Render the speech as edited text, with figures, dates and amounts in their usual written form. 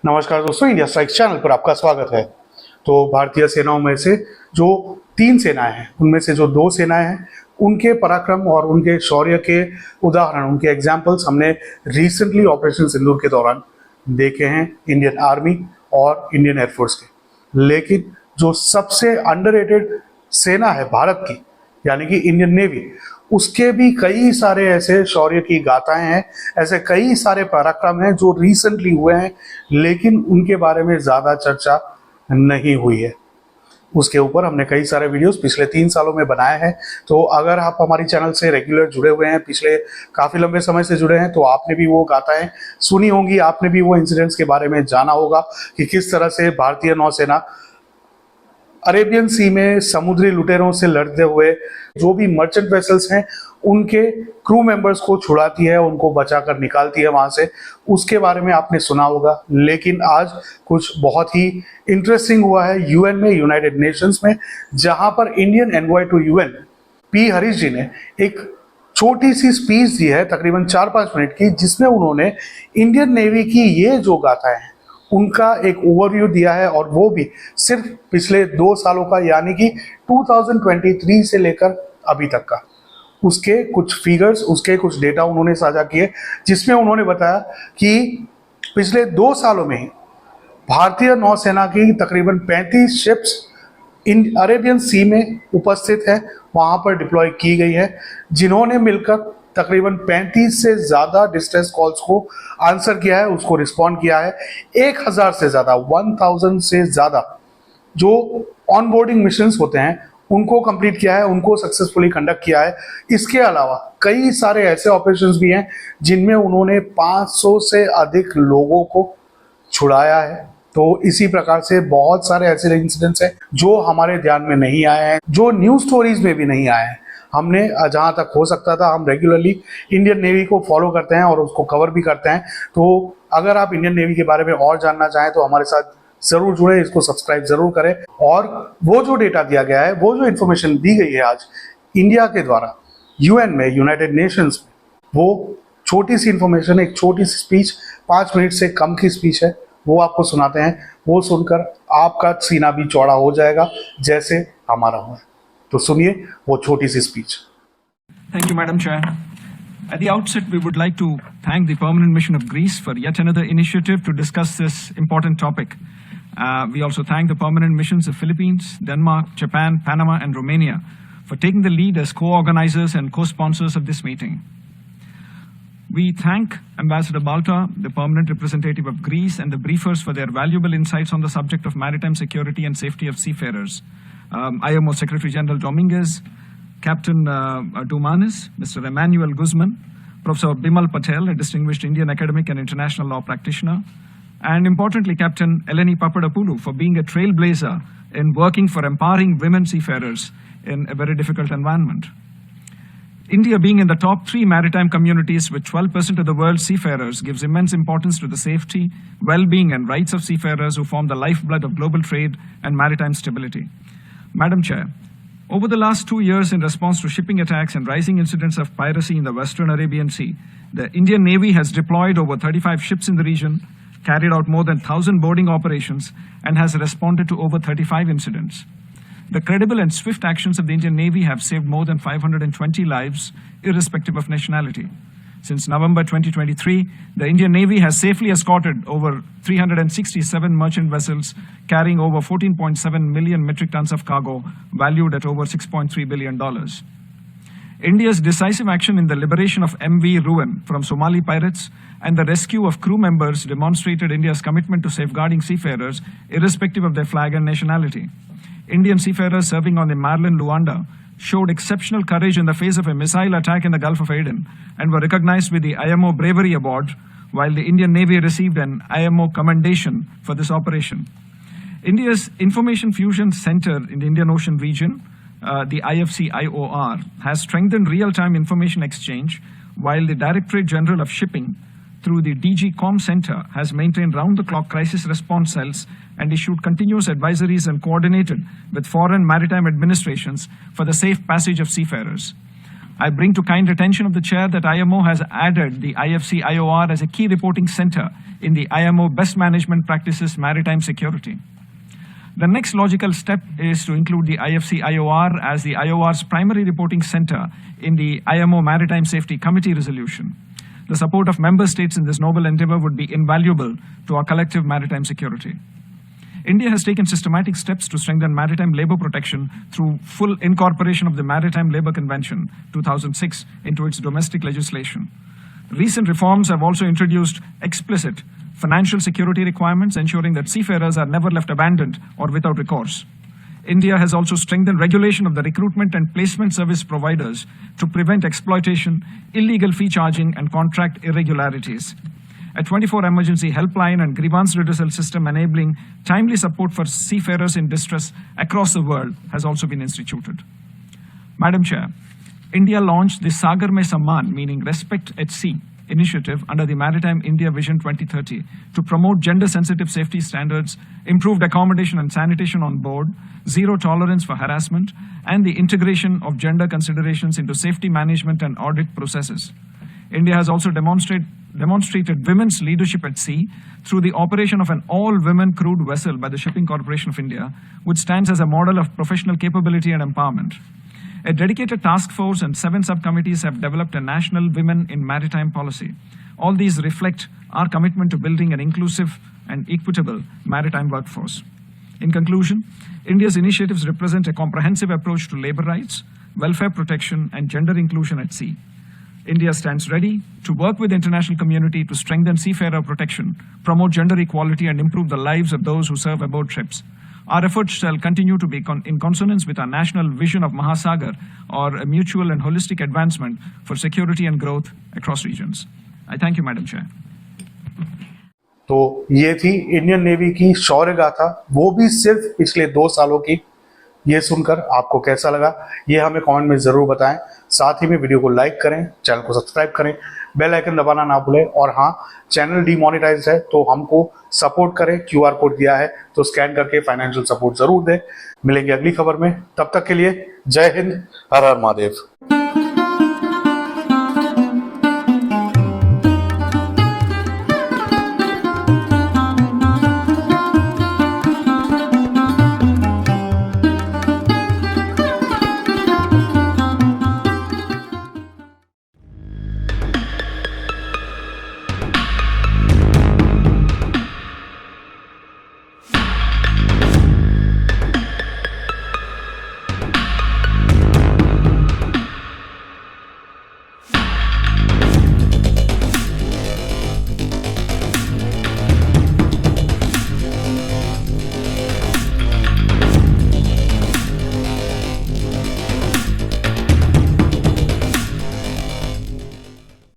नमस्कार दोस्तों, India strikes channel पर आपका स्वागत है। तो भारतीय सेनाओं में से जो 3 सेनाएं हैं, उनमें से जो 2 सेनाएं हैं, उनके पराक्रम और उनके शौर्य के उदाहरण, उनके एग्जाम्पल्स हमने रिसेंटली ऑपरेशन सिंदूर के दौरान देखे हैं इंडियन आर्मी और इंडियन एयरफोर्स के। लेकिन जो सबसे अंडररेटेड सेना है भारत की, यानी कि इंडियन नेवी, उसके भी कई सारे ऐसे शौर्य की गाथाएं हैं, ऐसे कई सारे पराक्रम हैं जो रिसेंटली हुए हैं, लेकिन उनके बारे में ज़्यादा चर्चा नहीं हुई है। उसके ऊपर हमने कई सारे वीडियोस पिछले 3 सालों में बनाए हैं। तो अगर आप हमारी चैनल से रेगुलर जुड़े हुए हैं, पिछले काफ़ी लंबे समय से जुड़े हैं, तो आपने भी वो गाथाएं सुनी होंगी, आपने भी वो इंसिडेंट्स के बारे में जाना होगा कि किस तरह से भारतीय नौसेना अरेबियन सी में समुद्री लुटेरों से लड़ते हुए जो भी मर्चेंट वेसल्स हैं उनके क्रू मेंबर्स को छुड़ाती है, उनको बचाकर निकालती है वहां से। उसके बारे में आपने सुना होगा। लेकिन आज कुछ बहुत ही इंटरेस्टिंग हुआ है यूएन में, यूनाइटेड नेशंस में, जहां पर Indian envoy to UN P Harish ji ने एक छोटी सी स्पीच दी है, तकरीबन 4-5 मिनट की, जिसमें उन्होंने इंडियन नेवी की ये जो गाथाएं हैं उनका एक ओवरव्यू दिया है, और वो भी सिर्फ पिछले 2 सालों का, यानी कि 2023 से लेकर अभी तक का। उसके कुछ फिगर्स, उसके कुछ डेटा उन्होंने साझा किए, जिसमें उन्होंने बताया कि पिछले 2 सालों में ही भारतीय नौसेना की तकरीबन 35 शिप्स इन अरेबियन सी में उपस्थित है, वहां पर डिप्लॉय की गई है, जिन्होंने मिलकर तकरीबन 35 से ज़्यादा डिस्ट्रेस कॉल्स को आंसर किया है, उसको रिस्पॉन्ड किया है। 1000 से ज़्यादा, 1000 से ज़्यादा जो ऑनबोर्डिंग मिशंस होते हैं उनको कंप्लीट किया है, उनको सक्सेसफुली कंडक्ट किया है। इसके अलावा कई सारे ऐसे ऑपरेशंस भी हैं जिनमें उन्होंने 500 से अधिक लोगों को छुड़ाया है। तो इसी प्रकार से बहुत सारे ऐसे इंसिडेंट्स हैं जो हमारे ध्यान में नहीं आए हैं, जो न्यूज़ स्टोरीज में भी नहीं आए हैं। हमने जहाँ तक हो सकता था, हम रेगुलरली इंडियन नेवी को फॉलो करते हैं और उसको कवर भी करते हैं। तो अगर आप इंडियन नेवी के बारे में और जानना चाहें तो हमारे साथ ज़रूर जुड़े, इसको सब्सक्राइब ज़रूर करें। और वो जो डेटा दिया गया है, वो जो इन्फॉर्मेशन दी गई है आज इंडिया के द्वारा यूएन में, यूनाइटेड नेशंस में, वो छोटी सी इन्फॉर्मेशन, एक छोटी सी स्पीच, 5 मिनट से कम की स्पीच है, वो आपको सुनाते हैं। वो सुनकर आपका सीना भी चौड़ा हो जाएगा जैसे हमारा हुआ। तो सुनिए वो छोटी सी speech. Thank you, Madam Chair. At the outset, we would like to thank the Permanent Mission of Greece for yet another initiative to discuss this important topic. We also thank the Permanent Missions of Philippines, Denmark, Japan, Panama, and Romania for taking the lead as co-organizers and co-sponsors of this meeting. We thank Ambassador Balta, the Permanent Representative of Greece, and the briefers for their valuable insights on the subject of maritime security and safety of seafarers. IMO Secretary General Dominguez, Captain Dumanis, Mr. Emmanuel Guzman, Professor Bimal Patel, a distinguished Indian academic and international law practitioner, and importantly, Captain Eleni Papadopoulou for being a trailblazer in working for empowering women seafarers in a very difficult environment. India being in the top 3 maritime communities with 12% of the world's seafarers gives immense importance to the safety, well-being and rights of seafarers who form the lifeblood of global trade and maritime stability. Madam Chair, over the last 2 years, in response to shipping attacks and rising incidents of piracy in the Western Arabian Sea, the Indian Navy has deployed over 35 ships in the region, carried out more than 1,000 boarding operations, and has responded to over 35 incidents. The credible and swift actions of the Indian Navy have saved more than 520 lives, irrespective of nationality. Since November 2023, the Indian Navy has safely escorted over 367 merchant vessels carrying over 14.7 million metric tons of cargo, valued at over $6.3 billion. India's decisive action in the liberation of MV Ruin from Somali pirates and the rescue of crew members demonstrated India's commitment to safeguarding seafarers, irrespective of their flag and nationality. Indian seafarers serving on the Maryland Luanda showed exceptional courage in the face of a missile attack in the Gulf of Aden and were recognized with the IMO Bravery Award, while the Indian Navy received an IMO Commendation for this operation. India's Information Fusion Center in the Indian Ocean region, the IFC-IOR, has strengthened real-time information exchange, while the Directorate General of Shipping, through the DG Com Center, has maintained round-the-clock crisis response cells and issued continuous advisories and coordinated with foreign maritime administrations for the safe passage of seafarers. I bring to kind attention of the Chair that IMO has added the IFC IOR as a key reporting center in the IMO Best Management Practices Maritime Security. The next logical step is to include the IFC IOR as the IOR's primary reporting center in the IMO Maritime Safety Committee resolution. The support of member states in this noble endeavor would be invaluable to our collective maritime security. India has taken systematic steps to strengthen maritime labor protection through full incorporation of the Maritime Labour Convention 2006 into its domestic legislation. Recent reforms have also introduced explicit financial security requirements, ensuring that seafarers are never left abandoned or without recourse. India has also strengthened regulation of the recruitment and placement service providers to prevent exploitation, illegal fee charging, and contract irregularities. A 24 emergency helpline and grievance redressal system enabling timely support for seafarers in distress across the world has also been instituted. Madam Chair, India launched the Sagar Mein Samman, meaning Respect at Sea, initiative under the Maritime India Vision 2030 to promote gender-sensitive safety standards, improved accommodation and sanitation on board, zero tolerance for harassment, and the integration of gender considerations into safety management and audit processes. India has also demonstrated women's leadership at sea through the operation of an all-women crewed vessel by the Shipping Corporation of India, which stands as a model of professional capability and empowerment. A dedicated task force and 7 subcommittees have developed a national women in maritime policy. All these reflect our commitment to building an inclusive and equitable maritime workforce. In conclusion, India's initiatives represent a comprehensive approach to labor rights, welfare protection, and gender inclusion at sea. India stands ready to work with the international community to strengthen seafarer protection, promote gender equality, and improve the lives of those who serve aboard ships. Our efforts shall continue to be in consonance with our national vision of Mahasagar, or a mutual and holistic advancement for security and growth across regions. I thank you, Madam Chair. तो ये थी Indian navy की शौर्य गाथा, वो भी सिर्फ पिछले 2 सालों की। ये सुनकर आपको कैसा लगा, ये हमें कमेंट में ज़रूर बताएं। साथ ही में वीडियो को लाइक करें, चैनल को सब्सक्राइब करें, बेल आइकन दबाना ना भूलें। और हाँ, चैनल डीमोनेटाइज है तो हमको सपोर्ट करें, QR कोड दिया है तो स्कैन करके फाइनेंशियल सपोर्ट ज़रूर दें। मिलेंगे अगली खबर में, तब तक के लिए जय हिंद, हर हर महादेव।